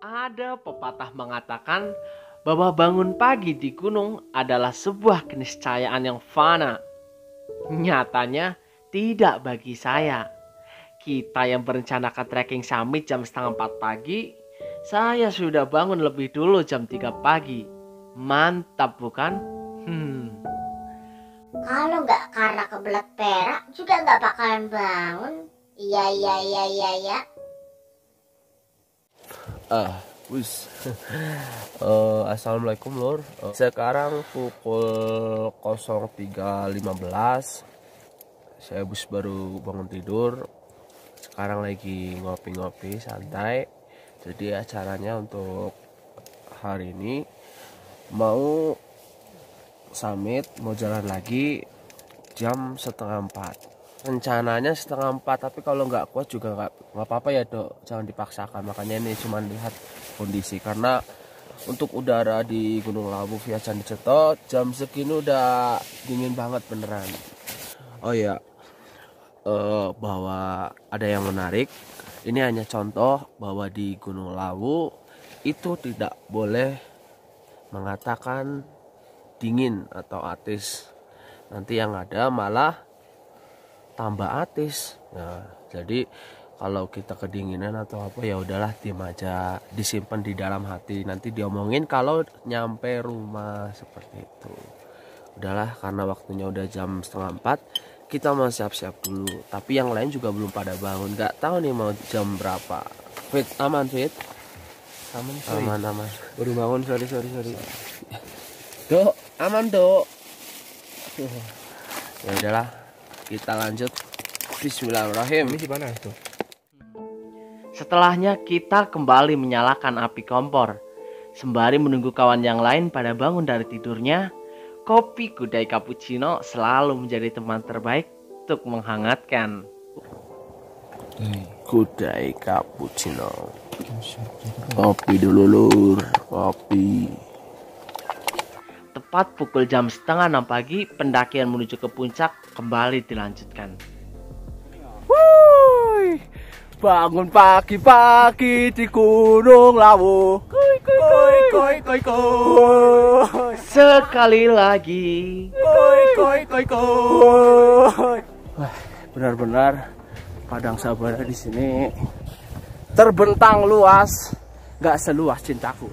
Ada pepatah mengatakan bahwa bangun pagi di gunung adalah sebuah keniscayaan yang fana. Nyatanya tidak bagi saya. Kita yang merencanakan trekking summit jam setengah 4 pagi, saya sudah bangun lebih dulu jam 3 pagi. Mantap bukan? Kalau nggak karena kebelet perak juga nggak bakalan bangun. Iya. Wis. Assalamualaikum Lur. Sekarang pukul 03.15. Saya baru bangun tidur. Sekarang lagi ngopi-ngopi santai. Jadi acaranya untuk hari ini mau summit, mau jalan lagi jam setengah 4. Rencananya setengah 4, tapi kalau nggak kuat juga nggak apa-apa ya Dok, jangan dipaksakan. Makanya ini cuma lihat kondisi, karena untuk udara di Gunung Lawu via Candi Ceto jam segini udah dingin banget beneran. Oh ya, bahwa ada yang menarik, ini hanya contoh bahwa di Gunung Lawu itu tidak boleh mengatakan dingin atau atis, nanti yang ada malah tambah atis. Nah, jadi kalau kita kedinginan atau apa ya udahlah, diam aja, disimpan di dalam hati, nanti diomongin kalau nyampe rumah, seperti itu. Udahlah, karena waktunya udah jam setengah 4, kita mau siap-siap dulu. Tapi yang lain juga belum pada bangun, nggak tahu nih mau jam berapa. Fit, aman Fit? Aman. Baru bangun, sorry. Dok, aman Dok. Ya udahlah, kita lanjut. Bismillahirrahmanirrahim. Ini di mana itu? Setelahnya kita kembali menyalakan api kompor. Sembari menunggu kawan yang lain pada bangun dari tidurnya, kopi Kudai Cappuccino selalu menjadi teman terbaik untuk menghangatkan. Kudai Cappuccino. Kopi dulu Lur, kopi. Tepat pukul jam setengah 6 pagi, pendakian menuju ke puncak kembali dilanjutkan. Wuih, bangun pagi-pagi di Gunung Lawu. Koi. Sekali lagi. Koi. Wah, benar-benar padang sabana di sini terbentang luas, nggak seluas cintaku.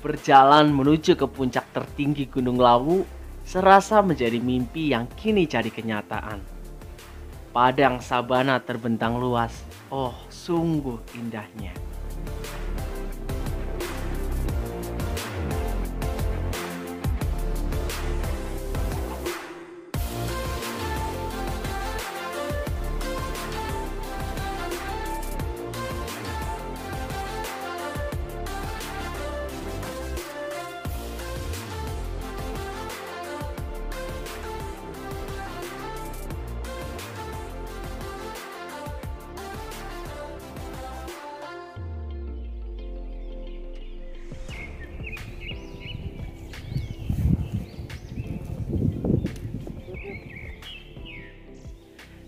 Berjalan menuju ke puncak tertinggi Gunung Lawu serasa menjadi mimpi yang kini jadi kenyataan. Padang sabana terbentang luas, oh sungguh indahnya.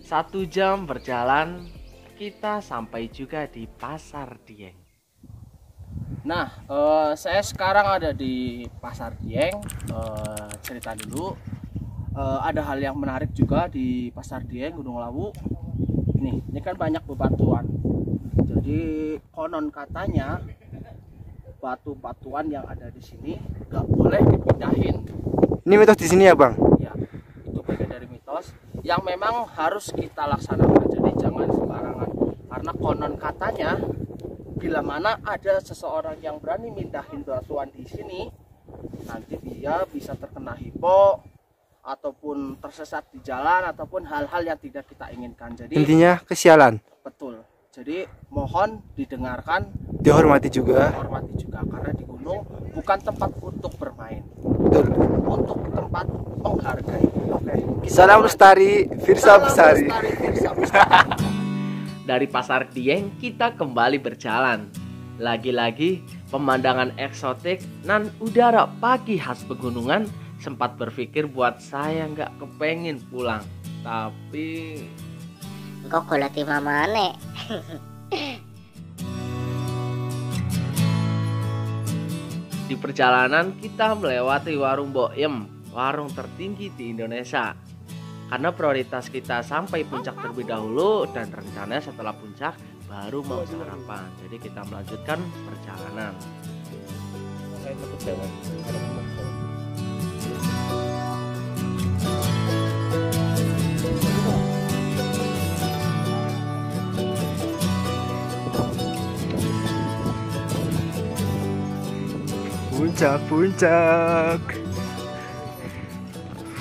Satu jam berjalan, kita sampai juga di Pasar Dieng. Nah, saya sekarang ada di Pasar Dieng. Cerita dulu, ada hal yang menarik juga di Pasar Dieng Gunung Lawu. Ini kan banyak bebatuan. Jadi konon katanya batu-batuan yang ada di sini nggak boleh dipindahin. Ini mitos di sini ya Bang? Ya, itu bagian dari mitos yang memang harus kita laksanakan. Jadi jangan sembarangan, karena konon katanya bila mana ada seseorang yang berani mindahin batuan di sini, nanti dia bisa terkena hipo ataupun tersesat di jalan ataupun hal-hal yang tidak kita inginkan. Jadi Intinya kesialan. betul. Jadi mohon didengarkan, Dihormati juga. karena di gunung bukan tempat untuk bermain, Betul. untuk tempat menghargai. Oke. Salam lestari, Firsa Besari. Dari Pasar Dieng kita kembali berjalan. Lagi-lagi pemandangan eksotik dan udara pagi khas pegunungan sempat berpikir buat saya nggak kepengin pulang. Tapi Kok golek mama aneh. perjalanan kita melewati warung Mbok Yem, warung tertinggi di Indonesia. Karena prioritas kita sampai puncak terlebih dahulu dan rencananya setelah puncak baru mau sarapan. Jadi kita melanjutkan perjalanan.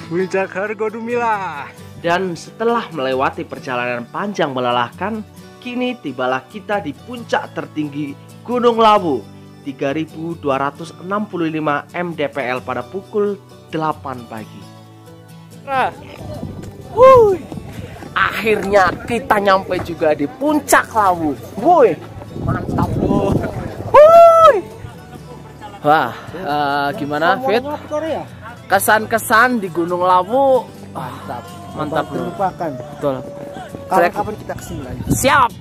Puncak Hargodumilah. Dan setelah melewati perjalanan panjang melelahkan, kini tibalah kita di puncak tertinggi Gunung Lawu, 3265 mdpl pada pukul 8 pagi. Akhirnya kita nyampe juga di puncak Lawu. Woi, mantap loh. Wah, gimana Fit? Kesan-kesan di Gunung Lawu mantap Terlupakan. betul. Kapan kita kesini lagi? Siap.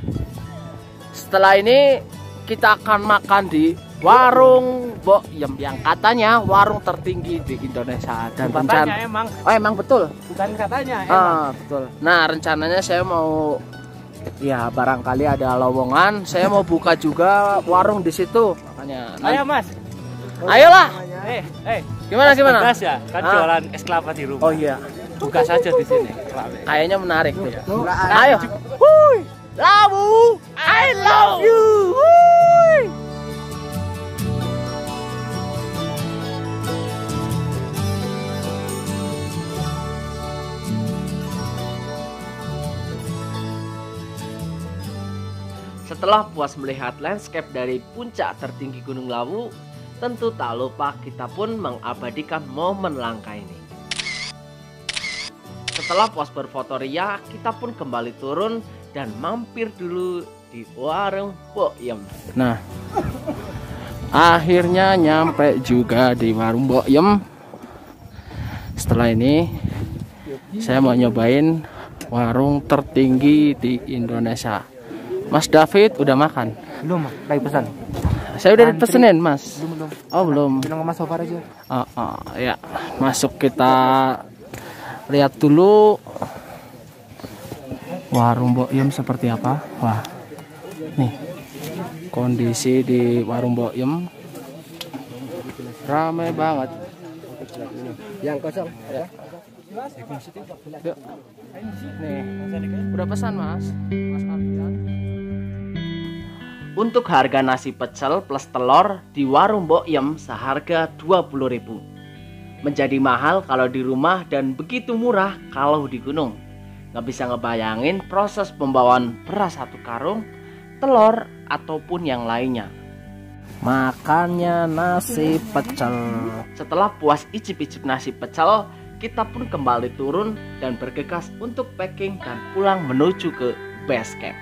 Setelah ini kita akan makan di warung Mbok Yem yang katanya warung tertinggi di Indonesia dan rencana emang. Oh emang betul. Bukan katanya Betul. Nah rencananya saya mau ya barangkali ada lowongan, saya mau buka juga warung di situ. Makanya. Ayo Mas. Ayolah. Gimana? Tugas ya, kan jualan es kelapa di rumah. Oh iya. Buka saja di sini. Kayaknya menarik tuh. Ayo. Wuih. Lawu, I love you. Wuih. Setelah puas melihat landscape dari puncak tertinggi Gunung Lawu, tentu tak lupa kita pun mengabadikan momen langka ini. Setelah puas berfoto ria, kita pun kembali turun dan mampir dulu di warung Mbok Yem. Nah, akhirnya nyampe juga di warung Mbok Yem. Setelah ini, saya mau nyobain warung tertinggi di Indonesia. Mas David udah makan? Belum, lagi pesan. Saya udah dipesenin, Mas. Belum. Oh, belum. Bilang sama Mas Sofar aja. Ya, masuk kita lihat dulu warung Mbok Yem seperti apa. Wah, nih kondisi di warung Mbok Yem ramai banget. Yang kosong ya. Yuk. Nih, udah pesan Mas Alfian. Untuk harga nasi pecel plus telur di warung Mbok Yem seharga 20.000. Menjadi mahal kalau di rumah dan begitu murah kalau di gunung. Nggak bisa ngebayangin proses pembawaan beras 1 karung, telur ataupun yang lainnya. Makannya nasi pecel. Setelah puas icip-icip nasi pecel, kita pun kembali turun dan bergegas untuk packing dan pulang menuju ke base camp.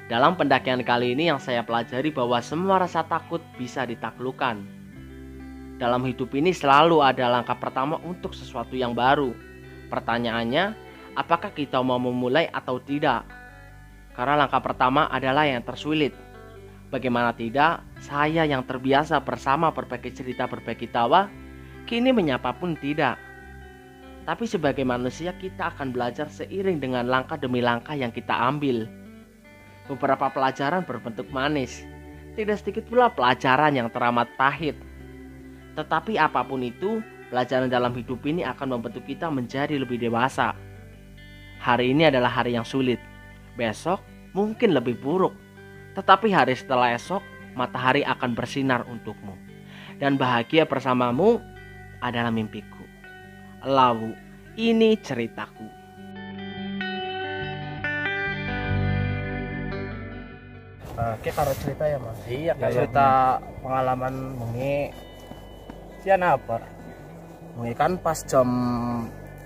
Dalam pendakian kali ini yang saya pelajari bahwa semua rasa takut bisa ditaklukkan. Dalam hidup ini selalu ada langkah pertama untuk sesuatu yang baru. Pertanyaannya, apakah kita mau memulai atau tidak? Karena langkah pertama adalah yang tersulit. Bagaimana tidak, saya yang terbiasa bersama berbagi cerita berbagi tawa, kini menyapa pun tidak. Tapi sebagai manusia kita akan belajar seiring dengan langkah demi langkah yang kita ambil. Beberapa pelajaran berbentuk manis, tidak sedikit pula pelajaran yang teramat pahit. Tetapi apapun itu, pelajaran dalam hidup ini akan membentuk kita menjadi lebih dewasa. Hari ini adalah hari yang sulit, besok mungkin lebih buruk. Tetapi hari setelah esok, matahari akan bersinar untukmu. Dan bahagia bersamamu adalah mimpiku. Lawu, ini ceritaku. Kita harus cerita ya Mas. Iya, cerita pengalaman bengi. Sian apa? Bengi kan pas jam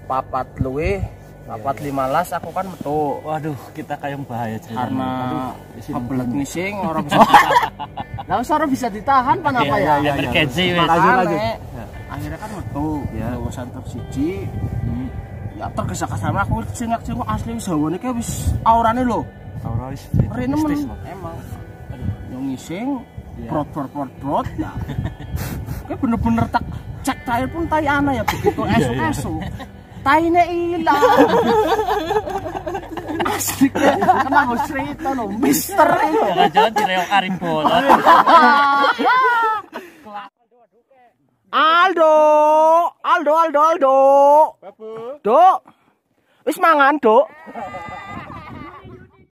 4 luwih Papat 15 aku kan metu. Waduh, kita kayak bahaya Karena kebelet ngising orang bisa. Lah ora bisa ditahan pan apa ya? Emergency wes. Makanya akhirnya kan metu. Lulusan tersiji. Ya tergesa-gesa aku singak-singok asli wis hawane ki wis aurane lho. Aura wis. Renemen emang. Yang ngising prot. Ya. Kayak bener-bener tak cek tayar pun tai ana ya begitu esok-esok. Taine ilang. Asli kenapa cerita lo mister itu. Jangan-jangan direok Arif bola. Aldo. Do. Wis mangan, Dok.